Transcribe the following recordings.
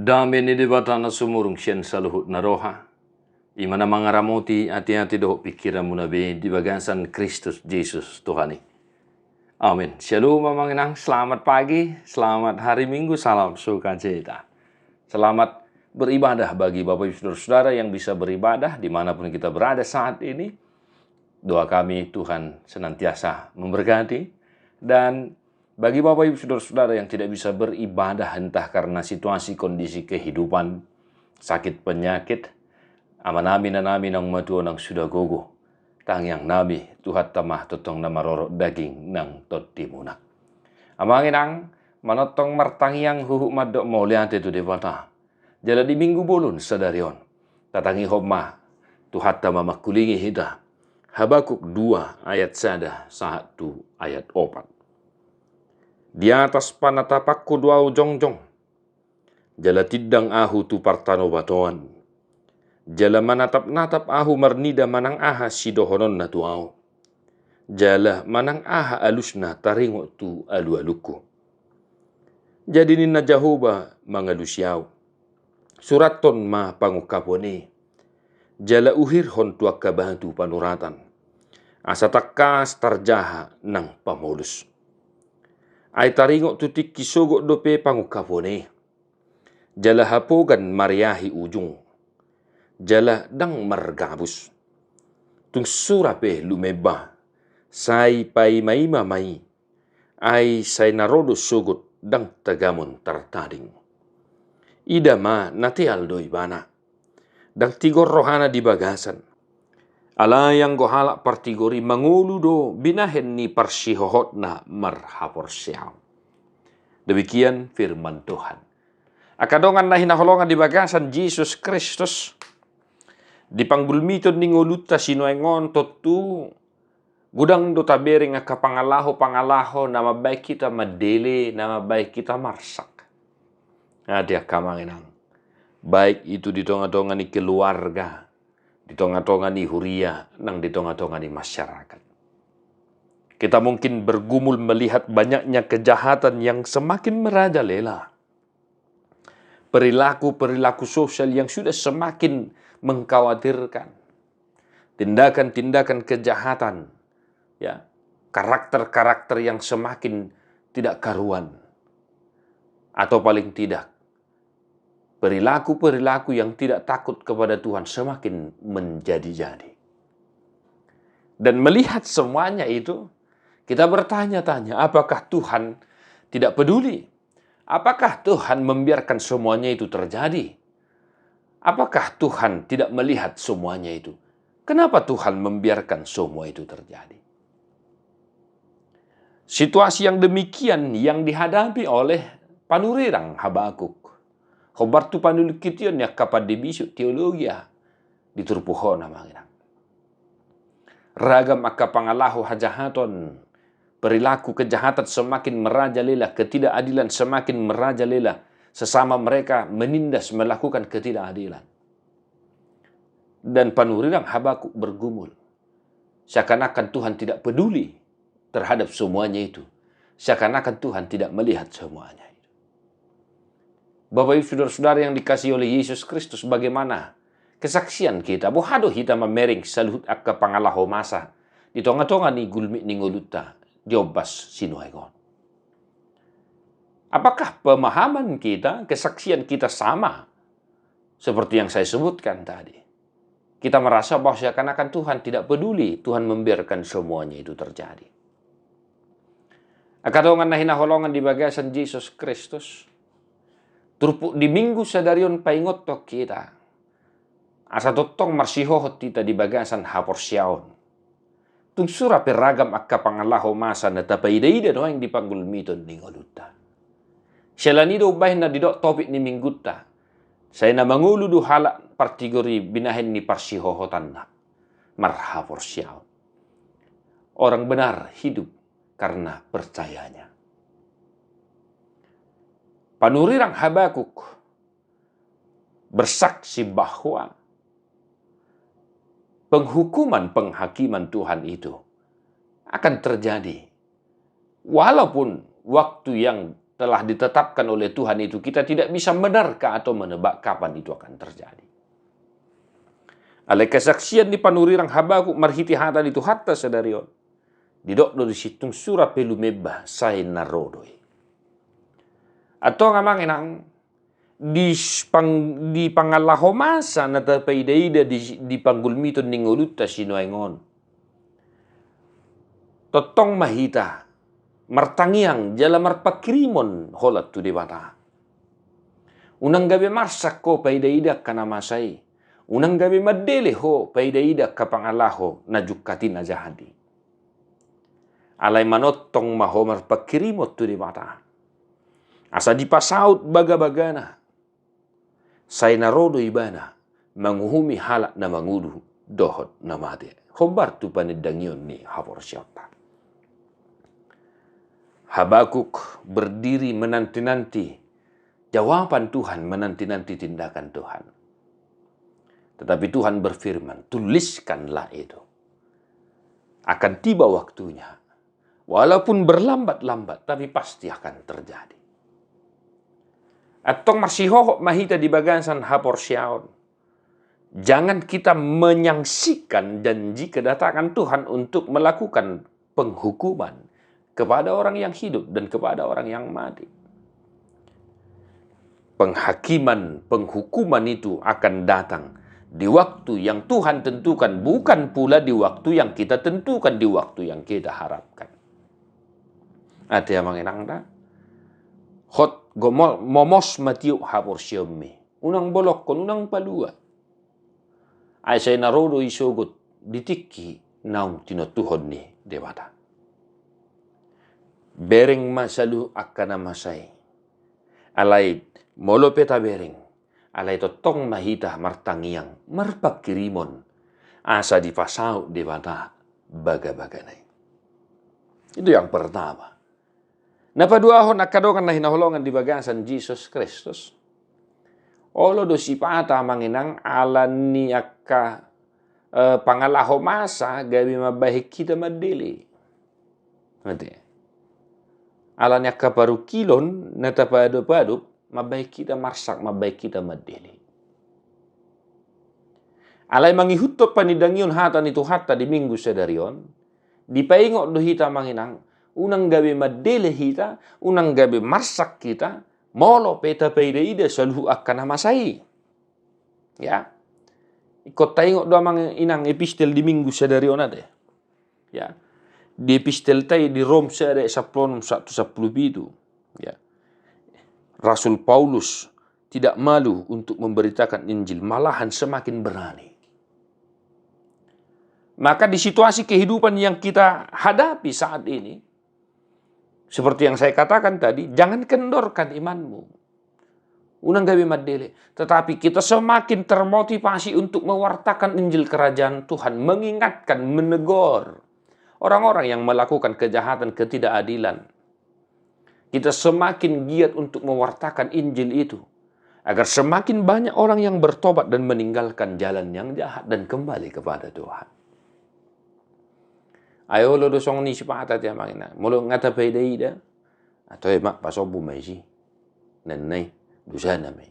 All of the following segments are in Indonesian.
Dami ni debatana sumurung sien saluhut naroha. Imana mangaramoti hati-hati doh pikiran munabe di bagasan Kristus Yesus Tuhani. Amin. Shalom mamanginang, selamat pagi, selamat hari Minggu, salam sukacita. Selamat beribadah bagi Bapak Ibu Saudara-saudara yang bisa beribadah dimanapun kita berada saat ini. Doa kami Tuhan senantiasa memberkati. Dan bagi Bapak Ibu Saudara-saudara yang tidak bisa beribadah entah karena situasi kondisi kehidupan, sakit penyakit, aman nang matuo nang sudah gogo. Tang yang nabi Tuhan tamah totong nama rorok daging nang toti munak. Amangin ang manotong martang yang huhu madok mau lihat itu dewata. Jala di minggu bolun sadarion. Tatangi homa Tuhan tamah makulingi hida. Habakuk 2 ayat 1 ayat 4. Di atas panatapakku duau jongjong. Jala tidang ahu tu partano batoan. Jala manatap-natap ahu marnida manang aha sidohonon na tuau. Jala manang aha alusna taringo tu alu-aluku. Jadi nina Jahoba mangalusiaw. Suraton ma pangukapone. Jala uhir hon tuak kabantu panuratan. Asa takas tarjaha nang pamolus. Ay taringo tutik kisogok dope pangukapone. Jala hapogan mariahi ujung. Jala dang margabus. Tung surape lumeba. Say pay maima mai. Ay say narodo sugot dang tagamon tartading. Ida ma nati aldo ibana. Dang tigor rohana di bagasan. Alayang gohalak partigori mangulu do binahen ni parsihohot na marhapor siaw. Demikian firman Tuhan. Akadongan na hinaholongan di bagasan Jesus Kristus. Di panggulmiton ni nguluta sinuengon totu. Gudang do taberi nga kapangalaho nama baik kita madele, nama baik kita marsak. Adia kamanginang. Baik itu di tonga-tonga ni keluarga. Di tonga-tonga ni huria, nang di tonga-tonga ni masyarakat. Kita mungkin bergumul melihat banyaknya kejahatan yang semakin merajalela. Perilaku-perilaku sosial yang sudah semakin mengkhawatirkan. Tindakan-tindakan kejahatan, ya, karakter-karakter yang semakin tidak karuan. Atau paling tidak, perilaku-perilaku yang tidak takut kepada Tuhan semakin menjadi-jadi. Dan melihat semuanya itu, kita bertanya-tanya, apakah Tuhan tidak peduli? Apakah Tuhan membiarkan semuanya itu terjadi? Apakah Tuhan tidak melihat semuanya itu? Kenapa Tuhan membiarkan semua itu terjadi? Situasi yang demikian yang dihadapi oleh panurirang Habakuk. Khobar tu panul kition ya kapad debisuk teologi diturpuho namanya. Ragam akka pangalaho hajahaton. Perilaku kejahatan semakin merajalela, ketidakadilan semakin merajalela. Sesama mereka menindas melakukan ketidakadilan. Dan panurirang Habakuk bergumul. Seakan-akan Tuhan tidak peduli terhadap semuanya itu. Seakan-akan Tuhan tidak melihat semuanya. Bapak Ibu Saudara-saudara yang dikasihi oleh Yesus Kristus, bagaimana kesaksian kita? Bohado hita mamering saluhut akka pangalaho masa. Di tonga-tonga ni gulmi ni nguluta, diobas sinuegon. Apakah pemahaman kita, kesaksian kita sama seperti yang saya sebutkan tadi? Kita merasa bahwa seakan-akan Tuhan tidak peduli, Tuhan membiarkan semuanya itu terjadi. Akadongan na hinaholongan di bagasan Jesus Kristus. Turpuk di minggu sadarion paingot tok kita. Asa totong marsihohot kita di bagasan hapor siaon. Tung sura peragam akka pangalaho masa na tapaida-ida no yang dipanggul miton ni ngoluta. Selanido ubah na didok topik ni mingguta. Saya na mangulu du halak partigori binahen ni parsihohotan na. Marhapor siaon. Orang benar hidup karena percayanya. Panurirang Habakuk bersaksi bahwa penghakiman Tuhan itu akan terjadi. Walaupun waktu yang telah ditetapkan oleh Tuhan itu, kita tidak bisa menerka atau menebak kapan itu akan terjadi. Alai kesaksian di panurirang Habakuk marhiti hatan itu hatta sedarion. Didok do situng surah pelumeba say narodoi. Atau ngamang enang di pangalaho masa na tapaida di panggulmito ninguluta sinuaingon. Totong mahita martangiang jala marpakrimon holat tu debata. Unang gabi marsak ko paida kana masai. Unang gabi madele ho paida kapangalaho na jukati na jahadi. Alay manotong maho marpakirimot tu debata. Asa dipasaut baga-bagana. Say narodo ibana manguhumi halak na mangudu dohot na mate. Hobar tu panidangyon ni Haporsyota. Habakuk berdiri menanti-nanti jawaban Tuhan, menanti-nanti tindakan Tuhan. Tetapi Tuhan berfirman, tuliskanlah itu. Akan tiba waktunya. Walaupun berlambat-lambat, tapi pasti akan terjadi. Atong marsihohok mahita di bagansan Haporsyaon. Jangan kita menyaksikan janji kedatangan Tuhan untuk melakukan penghukuman kepada orang yang hidup dan kepada orang yang mati. Penghakiman, penghukuman itu akan datang di waktu yang Tuhan tentukan, bukan pula di waktu yang kita tentukan, di waktu yang kita harapkan. Ada yang mengenangda hot gomol momos matiu Haporsyaomi. Unang bolok kon unang palua. Ay say narodo isogot ditiki naum tinotuhon ni dewata. Bereng masalu akana masay. Alay molo peta bereng. Alay totong mahita martangiang marpakirimon. Asa dipasau dewata baga-baganay. Itu yang pertama. Napaduahon akadongan na hinaholongan di bagasan Jesus Kristus. Olo do sipata manginang alan ni akka pangalaho masa gabi mabahik kita madili. Mati. Alan akka paru kilon natapado-pado mabahik kita marsak, mabahik kita madili. Alay mangihutot panidangyon hatan itu hatta di minggu sedarion. Dipaingok do hita manginang unang gabi madele hita, unang gabi marsak kita, molo peta peideide saluhu akan masai. Ya. Ikut tengok doa mang inang epistel di minggu sedarion ade. Ya. Di epistel tay di Rom sede 10:1-10 itu. Ya. Rasul Paulus tidak malu untuk memberitakan Injil, malahan semakin berani. Maka di situasi kehidupan yang kita hadapi saat ini, seperti yang saya katakan tadi, jangan kendorkan imanmu. Unang gabi madele. Tetapi kita semakin termotivasi untuk mewartakan Injil Kerajaan Tuhan. Mengingatkan, menegur orang-orang yang melakukan kejahatan, ketidakadilan. Kita semakin giat untuk mewartakan Injil itu. Agar semakin banyak orang yang bertobat dan meninggalkan jalan yang jahat dan kembali kepada Tuhan. Ayo lo dosong ni sipata tiang mangina. Molo ngata peideida. Atau emak pasobu mai si. Nenai dusana mai.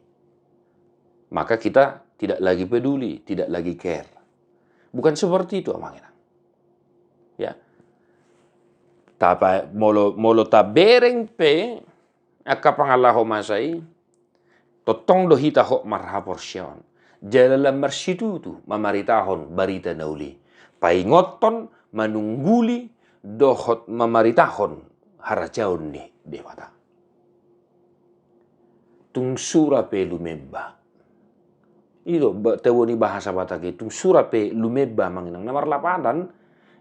Maka kita tidak lagi peduli, tidak lagi care. Bukan seperti itu mangina. Ya. Tapa molo ta bereng pe akka pangalaho masai. Totong do hita hok marhaporsyaon. Jalalam marsitutu mamaritahon barita nauli. Paingoton manungguli dohot mamaritahon haracaon ni dewata. Tung sura pe lumeba. Ito tawo ni bahasa Batak tung sura pe lumeba manginang namar lapadan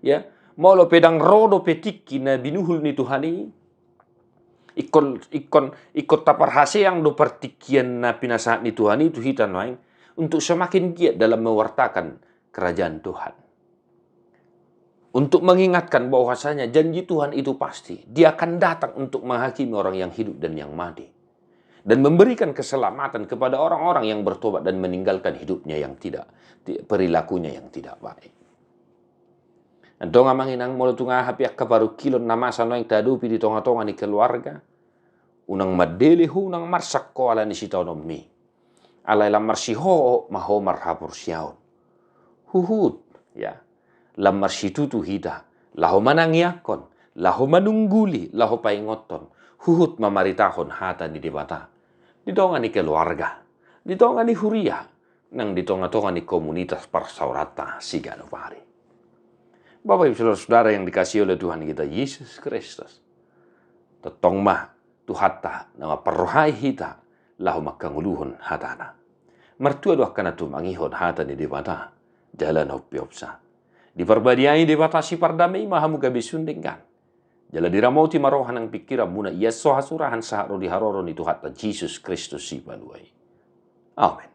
ya molo pedang rodo petiki na binuhul ni Tuhani ikon taparhase yang do partikian na pinasahat ni Tuhani itu hitan waing untuk semakin giat dalam mewartakan kerajaan Tuhan. Untuk mengingatkan bahwasanya janji Tuhan itu pasti. Dia akan datang untuk menghakimi orang yang hidup dan yang mati. Dan memberikan keselamatan kepada orang-orang yang bertobat dan meninggalkan hidupnya yang tidak, perilakunya yang tidak baik. Ando nga manginang molo tunga hapiak kaparu kilon na masa no yang tadupi di tonga-tonga ni keluarga. unang madele unang marsak ko ala ni sitaw no mi. Alay lamar si ho mahomar hapur siyaon. Huhut, ya. Lamar si tutu hida. Laho manangyakon. Laho manungguli. Laho paingoton. Huhut mamaritahon hata ni dibata. Dito nga ni keluarga. Dito nga ni huria. Nang dito nga ni komunitas parsaurata sigano pare. Bapak Ibu Saudara-saudara yang dikasihi oleh Tuhan kita Yesus Kristus. Totong mah tuhata na maparuhay hita lahu makanguluhon hatana. Martua doa kana tu mangihon hata ni debata jalan hopiopsa. Diperbadiai debata si pardamai mahamu gabi sundingkan. Jala diramauti marohan ang pikiran muna iya sohasurahan saharo diharoro ni Tuhan Yesus Kristus si paluai. Amin.